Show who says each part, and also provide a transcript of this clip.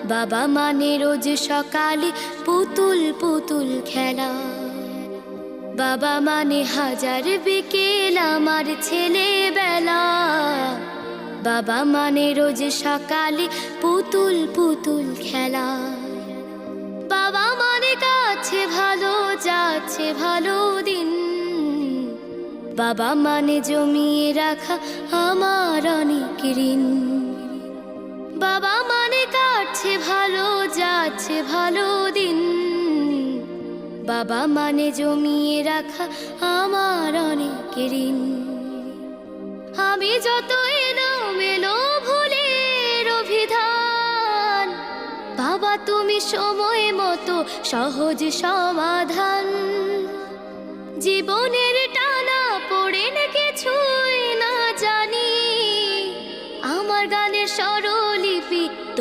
Speaker 1: বাবা মানে রোজ সকালে পুতুল পুতুল খেলা। বাবা মানে হাজার বিকেল আমার ছেলেবেলা। বাবা মানে রোজ সকালে পুতুল পুতুল খেলা। বাবা মানে কাছে ভালো যাচ্ছে ভালো দিন। বাবা মানে জমিয়ে রাখা আমার অনেক ঋণ। বাবা মানে কাটছে ভালো যাচ্ছে ভালো দিন। বাবা মানে জমিয়ে রাখা আমার অনেক ঋণ। আমি যত এলোমেলো ভুলের অভিধান, বাবা তুমি সময় মতো সহজ সমাধান। জীবনের